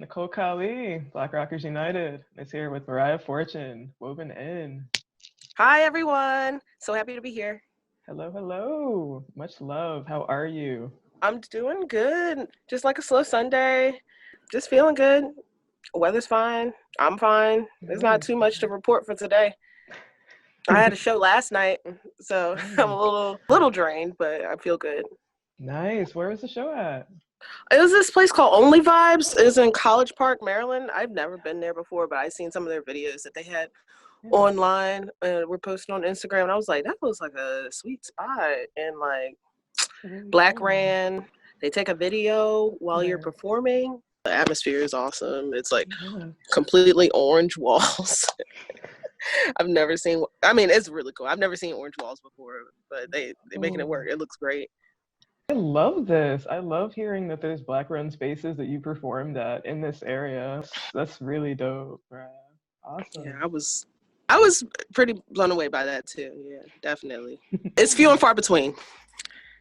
Nicole Kali, Black Rockers United, is here with Mariah Fortune, Woven In. Hi, everyone. So happy to be here. Hello, hello. Much love. How are you? I'm doing good. Just like a slow Sunday. Just feeling good. Weather's fine. I'm fine. There's not Nice. too much to report for today. I had a show last night, so I'm a little drained, but I feel good. Nice. Where was the show at? It was this place called Only Vibes. It was in College Park, Maryland. I've never been there before, but I've seen some of their videos that they had Yeah. online and we're posting on Instagram. And I was like, that looks like a sweet spot. And like, Really Black cool. ran. They take a video while you're Nice. performing. The atmosphere is awesome. It's like Yeah. completely orange walls. I've never seen. I mean, it's really cool. I've never seen orange walls before, but they're making it Cool. work. It looks great. I love this. I love hearing that there's Black run spaces that you performed at in this area. That's really dope, Mariah. Yeah, Awesome. I was pretty blown away by that too. Yeah, definitely. It's few and far between.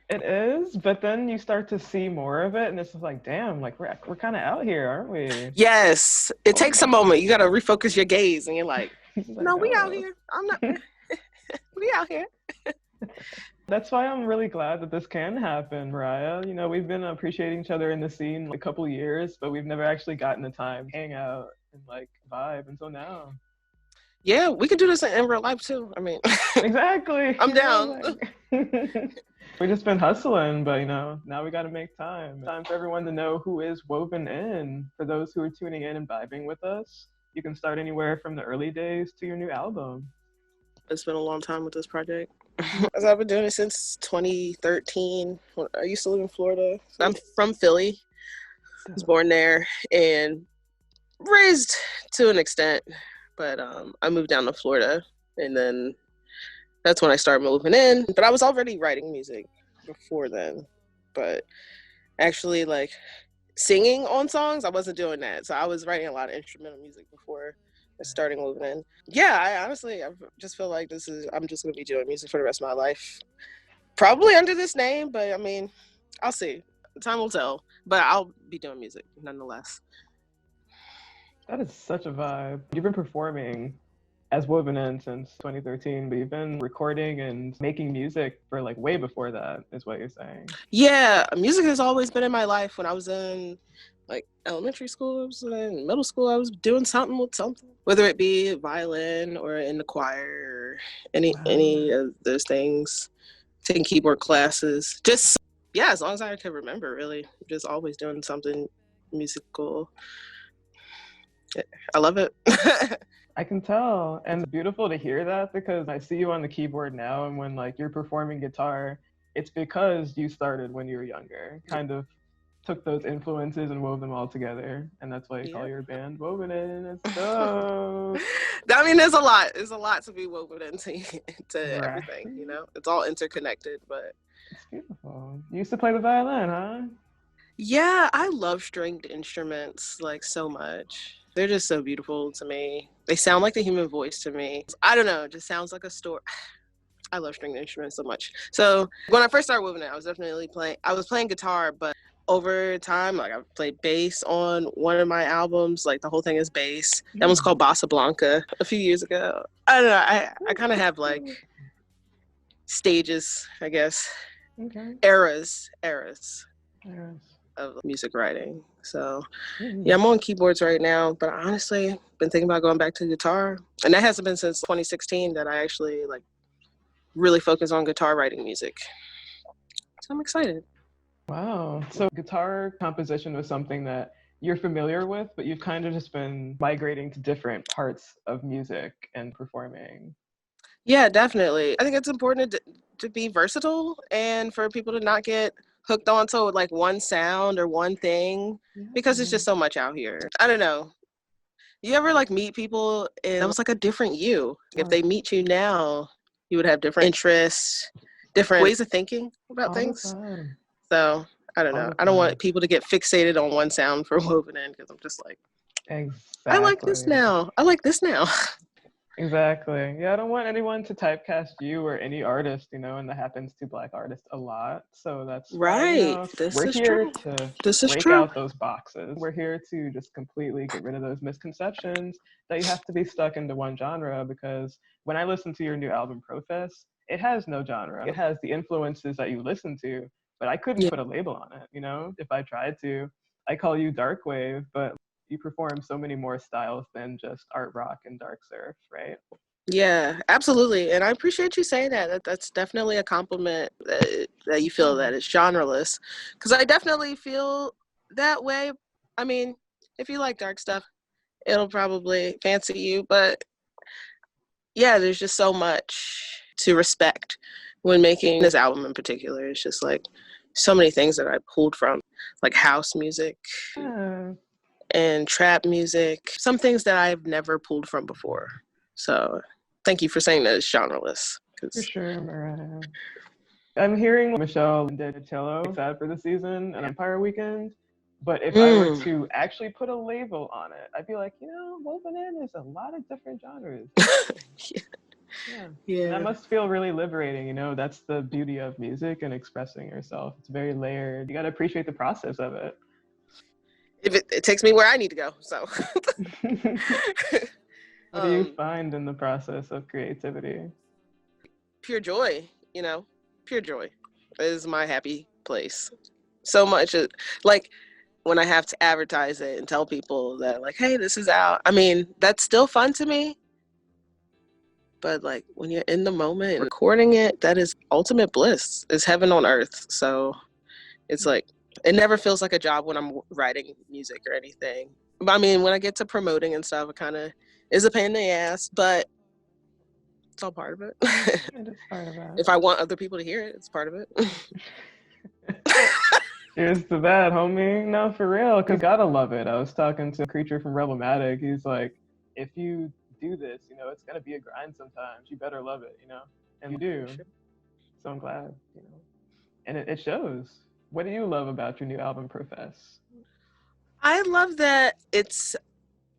It is, but then you start to see more of it, and it's just like, damn, like we're kind of out here, aren't we? Yes, it takes a moment. You got to refocus your gaze, and you're like, It's like, no, we out oh. here. I'm not. We out here. That's why I'm really glad that this can happen, Mariah. You know, we've been appreciating each other in the scene like a couple years, but we've never actually gotten the time to hang out and like vibe until now. Yeah, we could do this in real life too. I mean, Exactly. I'm You know, down. like we just been hustling, but you know, now we got to make time. Time for everyone to know who is Woven In. For those who are tuning in and vibing with us, you can start anywhere from the early days to your new album. It's been a long time with this project. As I've been doing it since 2013. I used to live in Florida. I'm from Philly. I was born there and raised to an extent, but I moved down to Florida, and then that's when I started moving in. But I was already writing music before then, but actually like singing on songs, I wasn't doing that. So I was writing a lot of instrumental music before starting moving in. Yeah, I just feel like I'm just gonna be doing music for the rest of my life. Probably under this name, but I mean, I'll see. Time will tell. But I'll be doing music nonetheless. That is such a vibe. You've been performing as Woven In since 2013, but you've been recording and making music for like way before that, is what you're saying. Yeah, music has always been in my life. When I was in like elementary school, I was in middle school, I was doing something with something, whether it be violin or in the choir or Wow. any of those things. Taking keyboard classes, just yeah, as long as I can remember, really, just always doing something musical. I love it. I can tell. And it's beautiful to hear that because I see you on the keyboard now, and when like you're performing guitar, it's because you started when you were younger. Kind of took those influences and wove them all together. And that's why you call Yeah. your band Woven In. It's dope. I mean, there's a lot. There's a lot to be woven into Right. everything. It's all interconnected. But It's beautiful. You used to play the violin, huh? yeah, I love stringed instruments like so much. They're just so beautiful to me. They sound like the human voice to me. I don't know. It just sounds like a story. I love stringed instruments so much. So when I first started moving it, I was playing guitar, but over time, like I played bass on one of my albums. Like the whole thing is bass. That one's called Bossa Blanca a few years ago. I don't know. I kind of have like stages, I guess, Okay. eras Yes. of music writing. So yeah, I'm on keyboards right now, but honestly, been thinking about going back to guitar. And that hasn't been since 2016 that I actually like really focus on guitar writing music. So I'm excited. Wow. So guitar composition was something that you're familiar with, but you've kind of just been migrating to different parts of music and performing. Yeah, definitely. I think it's important to be versatile and for people to not get hooked onto like one sound or one thing because it's Yeah. just so much out here. I don't know. You ever like meet people and that was like a different you? If Right. they meet you now, you would have different interests, different ways of thinking about All the things. time. So I don't All know. the I don't time. want people to get fixated on one sound for woven in because I'm just like, I like this Exactly. now. I like this now. Exactly. Yeah, I don't want anyone to typecast you or any artist, and that happens to Black artists a lot. So that's why, Right. This we're is here true. to This is break true. out those boxes. We're here to just completely get rid of those misconceptions that you have to be stuck into one genre. Because when I listen to your new album, Profess, it has no genre. It has the influences that you listen to, but I couldn't Yeah. put a label on it, if I tried to. I call you Darkwave, but you perform so many more styles than just art rock and dark surf, right? Yeah, absolutely. And I appreciate you saying that. That's definitely a compliment that you feel Yeah. that it's genreless. Because I definitely feel that way. I mean, if you like dark stuff, it'll probably fancy you. But yeah, there's just so much to respect when making this album in particular. It's just like so many things that I pulled from, like house music Yeah, and trap music, some things that I've never pulled from before. So thank you for saying that it's genreless. for Because sure, Mariah. I'm hearing Michelle did cello sad for the season and Empire Weekend. But if I were mm. to actually put a label on it, I'd be like, woven in is a lot of different genres. Yeah. And that Yeah. must feel really liberating, That's the beauty of music and expressing yourself. It's very layered. You got to appreciate the process of it. If it takes me where I need to go. So What do you find in the process of creativity? pure joy, pure joy is my happy place. So much like when I have to advertise it and tell people that like, hey, this is out. I mean, that's still fun to me. But like when you're in the moment and recording it, that is ultimate bliss. It's heaven on earth. So it's like it never feels like a job when I'm writing music or anything. But I mean, when I get to promoting and stuff, it kind of is a pain in the ass, but it's all part of it. It is part of that. If I want other people to hear it, it's part of it. Cheers to that, homie. No, for real, because gotta love it. I was talking to a creature from Rebelmatic. He's like, if you do this, it's gonna be a grind sometimes. You better love it. And you do. So I'm glad. And it shows. What do you love about your new album, Profess? I love that it's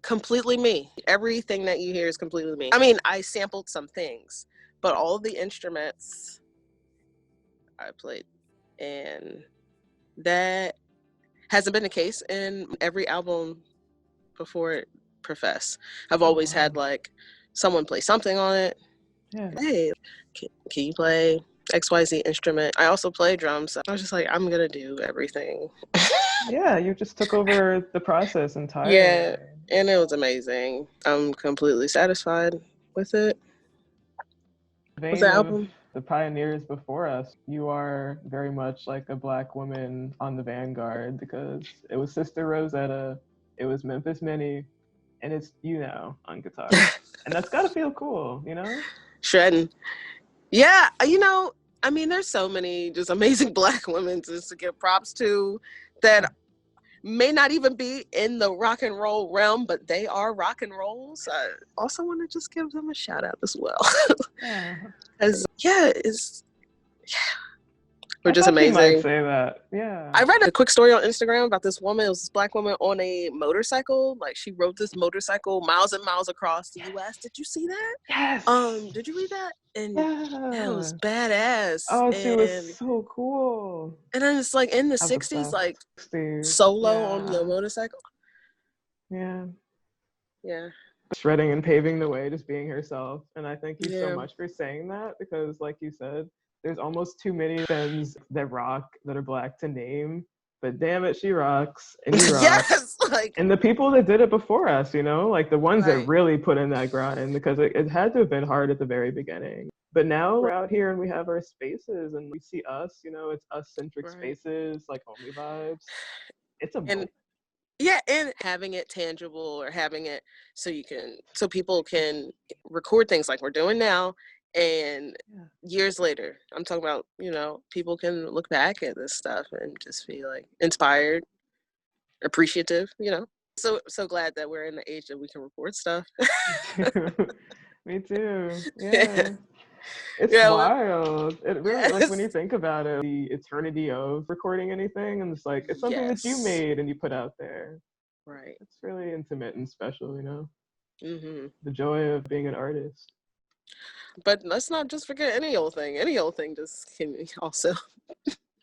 completely me. Everything that you hear is completely me. I mean, I sampled some things, but all of the instruments I played. And that hasn't been the case in every album before Profess. I've Oh, always wow. had like someone play something on it. Yeah. Hey, can you play XYZ instrument? I also play drums. So I was just like, I'm going to do everything. Yeah, you just took over the process entirely. Yeah, and it was amazing. I'm completely satisfied with it, with the Vein of album. the pioneers before us, you are very much like a Black woman on the vanguard because it was Sister Rosetta, it was Memphis Minnie, and it's you now on guitar. And that's got to feel cool? Shredding. Yeah, I mean, there's so many just amazing Black women just to give props to that may not even be in the rock and roll realm, but they are rock and rolls. I also want to just give them a shout out as well. Yeah. As yeah, it's we're I just thought you might amazing. say that. Yeah. I read a quick story on Instagram about this woman. It was this Black woman on a motorcycle. Like she rode this motorcycle miles and miles across the U.S. Did you see that? Yes. Did you read that? And it was Yeah. badass. Oh, she was And so cool. then it's like in the I'm '60s, obsessed. like 60s. solo on your Yeah. motorcycle. Yeah. Yeah. Shredding and paving the way, just being herself. And I thank you so Yeah. much for saying that because, like you said, there's almost too many femmes that rock that are Black to name. But damn it, she rocks and you rock. Yes. Like, And the people that did it before us, like the ones that right. really put in that grind because it had to have been hard at the very beginning. But now we're out here and we have our spaces and we see us, it's us centric Right. spaces, like homie vibes. It's a And yeah, and having it tangible or having it so people can record things like we're doing now and years later. I'm talking about, people can look back at this stuff and just be like inspired, appreciative. So glad that we're in the age that we can record stuff. Me too. Me too. Yeah. Yeah. It's Yeah, well, wild. It really, like, when you yes. think about it, the eternity of recording anything, and it's like, it's something that you Yes. made and you put out there. Right. It's really intimate and special. The joy of being an artist. But let's not just forget any old thing. Any old thing just can also.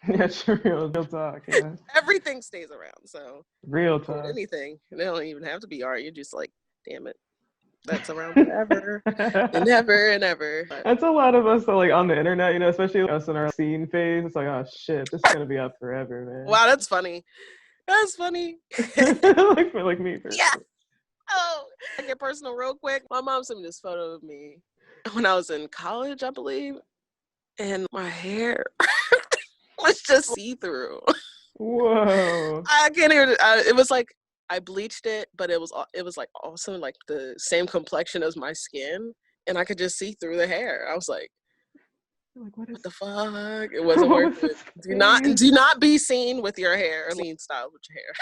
Yeah, true. Real talk. Yeah. Everything stays around. So Real or talk. anything. They don't even have to be art. You're just like, damn it, that's around forever and ever and ever. But That's a lot of us that, like, on the internet, you know, especially us in our scene phase. It's like, oh shit, this is gonna be up forever, man. wow, that's funny. That's funny. like me personally. Yeah. Oh, I get personal real quick. My mom sent me this photo of me when I was in college, I believe, and my hair was just see-through. Whoa. I can't even. It was like I bleached it, but it was like also like the same complexion as my skin, and I could just see through the hair. I was like, Like, what the fuck? It wasn't what worth was it. this Do not be seen with your hair, or seen style with your hair.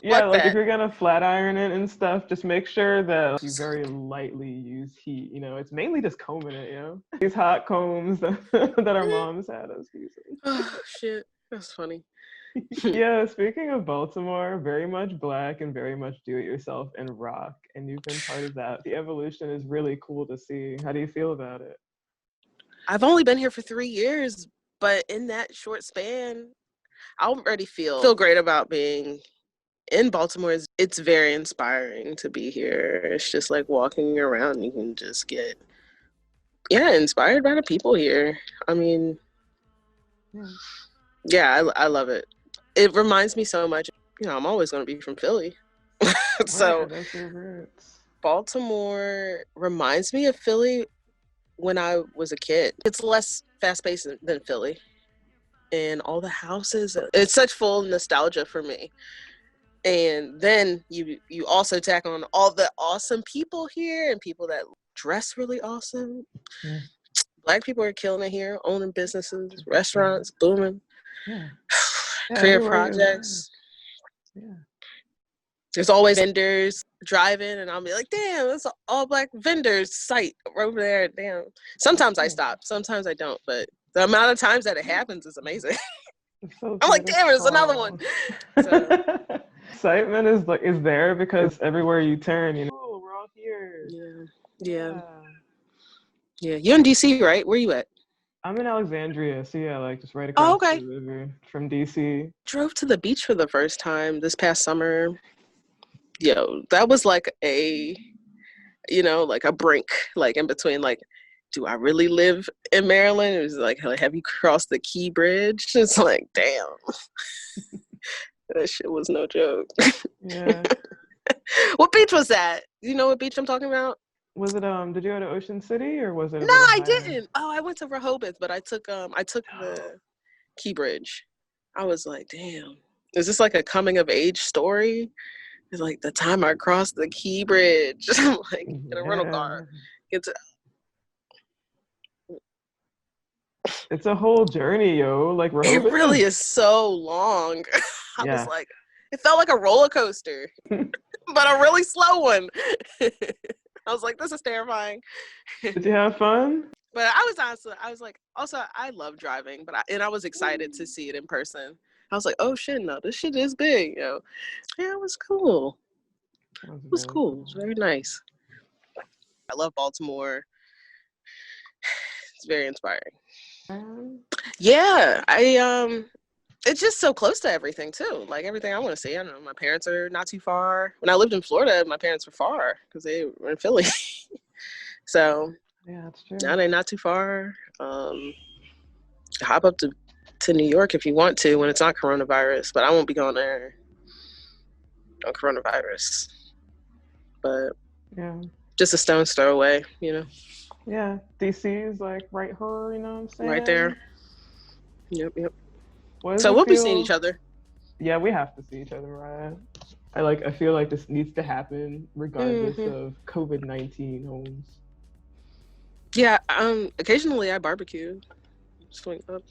Yeah, Fuck like if that. you're gonna flat iron it and stuff, just make sure that you very lightly use heat. You know, it's mainly just combing it. You know, these hot combs that our moms had us using. Oh shit, that's funny. Yeah, speaking of Baltimore, very much black and very much do it yourself and rock, and you've been part of that. The evolution is really cool to see. How do you feel about it? I've only been here for 3 years, but in that short span, I already feel great about being in Baltimore. It's very inspiring to be here. It's just like walking around, you can just get inspired by the people here. I mean, yeah, I love it. It reminds me so much. You know, I'm always going to be from Philly, so Right, that's your roots. Baltimore reminds me of Philly when I was a kid. It's less fast paced than Philly, and all the houses. It's such full nostalgia for me. And then you also tack on all the awesome people here and people that dress really awesome. Yeah. Black people are killing it here, owning businesses, restaurants, booming. Yeah. Career Everywhere. projects. Yeah. There's always vendors driving, and I'll be like, damn, that's an all black vendors site over there. Damn. Sometimes I stop, sometimes I don't, but the amount of times that it happens is amazing. It's so I'm like, damn, there's another one. beautiful. Excitement is there because everywhere you turn, you know, oh, we're all here. Yeah. You're in DC, right? Where you at? I'm in Alexandria, so yeah, like just right Oh, across okay. the river from DC. Drove to the beach for the first time this past summer. Yo, that was like like a brink, like in between, like, do I really live in Maryland? It was like, have you crossed the Key Bridge? It's like, damn. That shit was no joke. Yeah. What beach was that? Do you know what beach I'm talking about? Was it did you go to Ocean City or was it a No, little I higher? didn't. Oh, I went to Rehoboth, but I took the Key Bridge. I was like, damn. Is this like a coming of age story? It's like the time I crossed the Key Bridge. I'm like in a rental car. It's a whole journey, yo. Like It Rehoboth really is so long. I was like, it felt like a roller coaster, but a really slow one. I was like, this is terrifying. Did you have fun? But I was like, also, I love driving, but I was excited to see it in person. I was like, oh shit, no, this shit is big, yo. Yeah, it was cool. It was cool. It was very nice. I love Baltimore. It's very inspiring. Yeah, it's just so close to everything too. Like everything I want to see. I don't know. My parents are not too far. When I lived in Florida, my parents were far because they were in Philly. So yeah, that's true. now they're not too far. Hop up to New York if you want to when it's not coronavirus, but I won't be going there on coronavirus. But yeah, just a stone's throw away, you know. Yeah, DC is like right here, you know what I'm saying? Right there. Yep. So we'll be seeing each other. Yeah, we have to see each other, right? I feel like this needs to happen regardless of COVID-19 homes. Yeah, occasionally I barbecue. Swing up.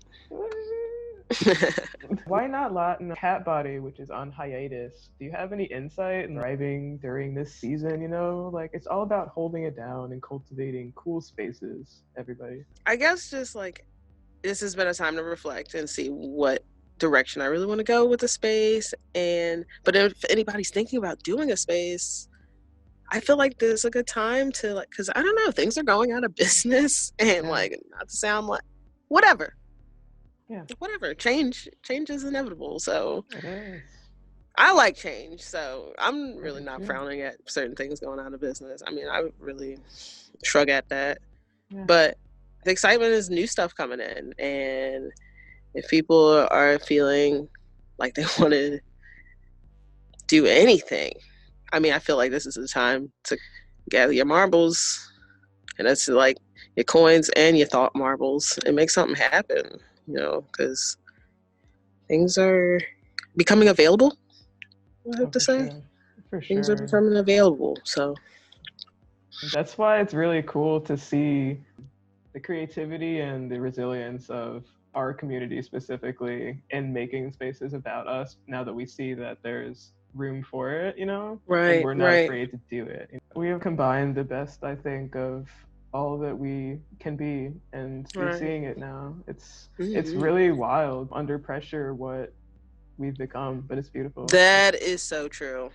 Why not Latin Cat Body, which is on hiatus? Do you have any insight in driving during this season? You know, like it's all about holding it down and cultivating cool spaces, everybody. I guess just like this has been a time to reflect and see what direction I really want to go with the space. But if anybody's thinking about doing a space, I feel like this is a good time to like, because I don't know, things are going out of business, and like, not to sound like whatever. Yeah. Whatever. Change is inevitable. So It is. I like change. So I'm I really do not too. frowning at certain things going out of business. I mean, I would really shrug at that. Yeah. But the excitement is new stuff coming in, and if people are feeling like they want to do anything, I mean, I feel like this is the time to gather your marbles, and that's like your coins and your thought marbles, and make something happen, you know, because things are becoming available, I have to say. Sure. For Things are sure. becoming available, so. That's why it's really cool to see the creativity and the resilience of our community specifically in making spaces about us now that we see that there's room for it, you know, and we're not afraid to do it. We have combined the best, I think, of all that we can be, and you're seeing it now. It's really wild under pressure what we've become, but it's beautiful. That is so true.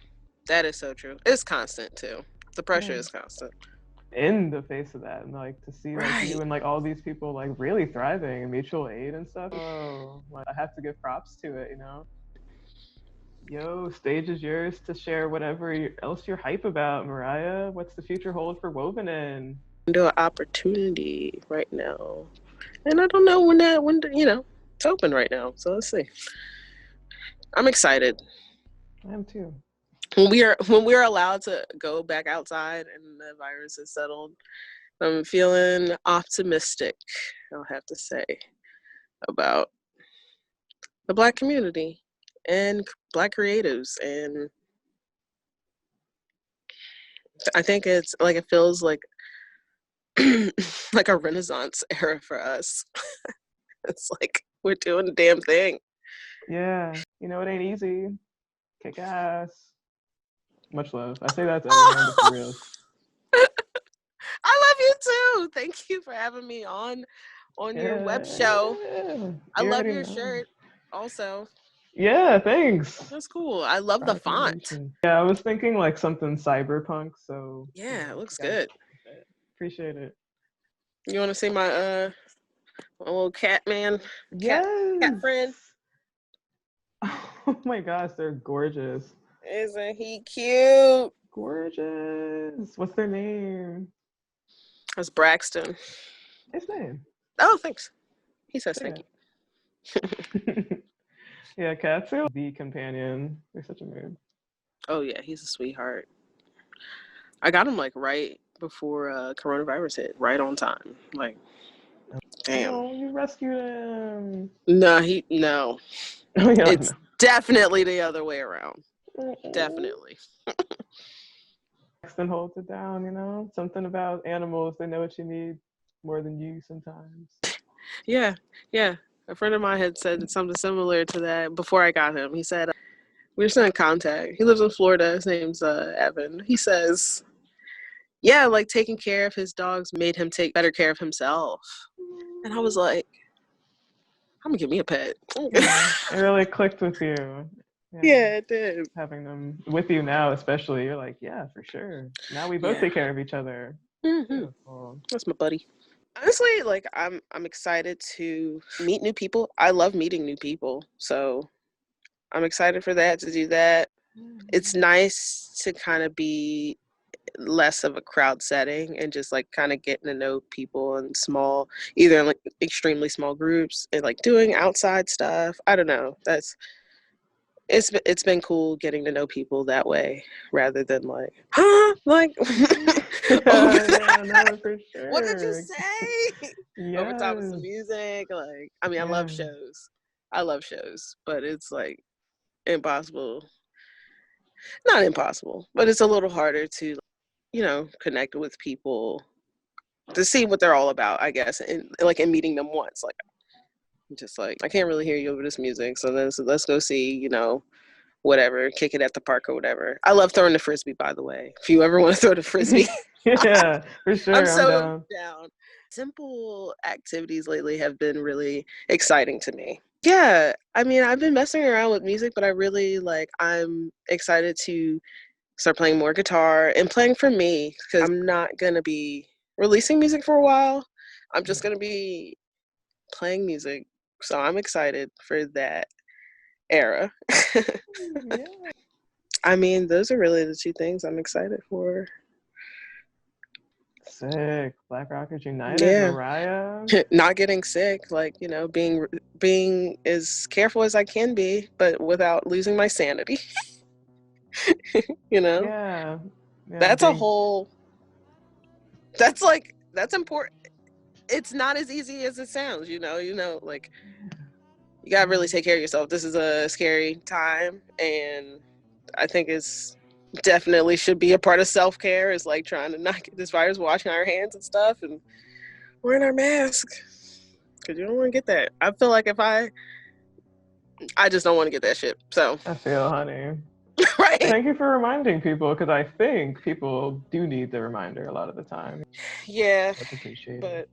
That is so true. It's constant too. The pressure is constant. In the face of that, and like to see like you and like all these people like really thriving and mutual aid and stuff. Oh, like, I have to give props to it, you know. Yo, stage is yours to share whatever else you're hype about, Mariah. What's the future hold for Wovenin? Do an opportunity right now, and I don't know when you know, it's open right now. So let's see. I'm excited. I am too. When we are allowed to go back outside and the virus is settled, I'm feeling optimistic, I'll have to say, about the Black community and Black creatives. And I think it's like, it feels like like a Renaissance era for us. It's like we're doing the damn thing. Yeah, you know, it ain't easy. Kick ass. Much love. I say that to everyone, but for real. I love you too. Thank you for having me on your web show. I love your shirt also. Yeah, thanks. That's cool. I love the font. Yeah, I was thinking like something cyberpunk, so yeah, it looks good. Appreciate it. You want to see my little cat man? Cat friend? Oh my gosh, they're gorgeous. Isn't he cute? Gorgeous. What's their name? That's Braxton. His name. Oh, thanks. He says thank you. Yeah, cats are the companion. They're such a mood. Oh yeah, he's a sweetheart. I got him like right before coronavirus hit, right on time. Like, damn. Oh, you rescued him. No, no. It's definitely the other way around. Definitely. Braxton holds it down, you know? Something about animals, they know what you need more than you sometimes. Yeah. A friend of mine had said something similar to that before I got him. He said, we're still in contact. He lives in Florida. His name's Evan. He says, yeah, like taking care of his dogs made him take better care of himself. And I was like, I'm gonna give me a pet. Yeah, it really clicked with you. Yeah, it did. Having them with you now, especially, you're like, yeah, for sure. Now we both take care of each other. Mm-hmm. That's my buddy. Honestly, like I'm excited to meet new people. I love meeting new people, so I'm excited for that, to do that. It's nice to kind of be less of a crowd setting and just like kind of getting to know people in small, either in like extremely small groups, and like doing outside stuff. I don't know. It's been cool getting to know people that way rather than like, like no, for sure. What did you say? Over top of some music. Like, I mean, I love shows, but it's like impossible. Not impossible, but it's a little harder to, you know, connect with people, to see what they're all about, I guess, and like in meeting them once. Like, just like, I can't really hear you over this music, so let's go see, you know, whatever, kick it at the park or whatever. I love throwing the frisbee, by the way. If you ever want to throw the frisbee. Yeah, for sure. I'm so down. Simple activities lately have been really exciting to me. Yeah, I mean, I've been messing around with music, but I'm excited to start playing more guitar and playing for me, because I'm not going to be releasing music for a while. I'm just going to be playing music. So I'm excited for that era. Yeah. I mean, those are really the two things I'm excited for. Sick. Black Rockers United, Yeah. Mariah. Not getting sick, like, you know, being as careful as I can be, but without losing my sanity. You know? Yeah. Yeah. That's a whole that's important. It's not as easy as it sounds, you know, like you gotta really take care of yourself. This is a scary time, and I think it's definitely should be a part of self-care, is like trying to not get this virus, washing our hands and stuff, and wearing our mask, because you don't want to get that. I feel like if I just don't want to get that shit. So I feel, honey. right. Thank you for reminding people, because I think people do need the reminder a lot of the time. Yeah, Much appreciated. but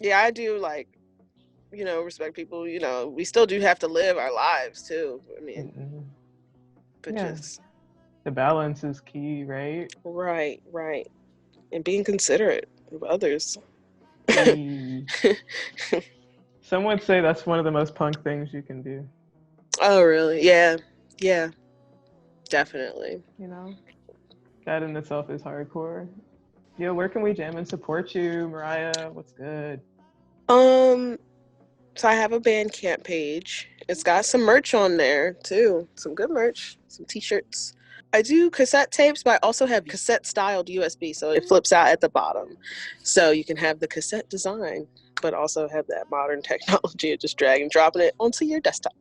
yeah, I do, like, you know, respect people. You know, we still do have to live our lives too. I mean, Mm-mm. but Yeah. just The balance is key, right? right, and being considerate of others. Hey. Some would say that's one of the most punk things you can do. Oh, really? Yeah, definitely. You know, that in itself is hardcore. Yo, where can we jam and support you, Mariah? What's good? So I have a Bandcamp page. It's got some merch on there too. Some good merch, some t-shirts. I do cassette tapes, but I also have cassette styled USB, so it flips out at the bottom. So you can have the cassette design, but also have that modern technology of just drag and dropping it onto your desktop.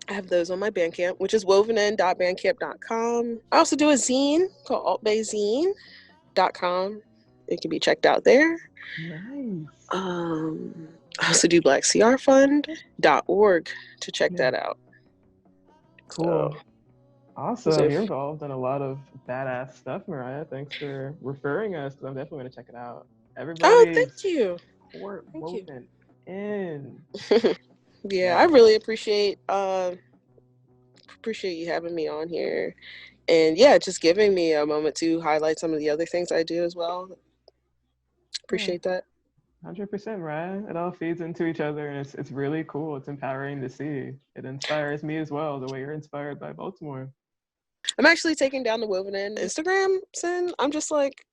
I have those on my Bandcamp, which is wovenin.bandcamp.com. I also do a zine called altbayzine.com. It can be checked out there. Nice. I also do blackcrfund.org to check that out. Cool. So, Awesome. You're involved in a lot of badass stuff, Mariah. Thanks for referring us, because I'm definitely going to check it out. oh, Everybody, thank you. support Thank you. Woven in. Yeah, I really appreciate you having me on here, and yeah, just giving me a moment to highlight some of the other things I do as well. Appreciate that. 100%, Mariah. It all feeds into each other, and it's really cool. It's empowering to see. It inspires me as well, the way you're inspired by Baltimore. I'm actually taking down the Woven In Instagram soon. I'm just like,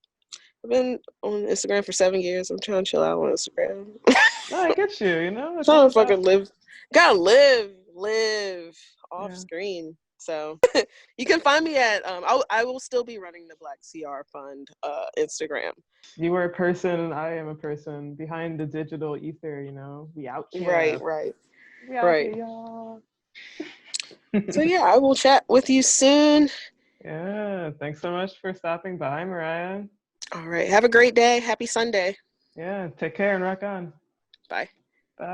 I've been on Instagram for 7 years. I'm trying to chill out on Instagram. No, I get you. You know, it's all Trying to about. fucking live. Gotta live off Yeah. screen. So you can find me at I will still be running the Black CR Fund Instagram. You are a person, and I am a person behind the digital ether. You know, we out here. Right. We out here, y'all. So yeah, I will chat with you soon. Yeah. Thanks so much for stopping by, Mariah. All right. Have a great day. Happy Sunday. Yeah. Take care and rock on. Bye. Bye.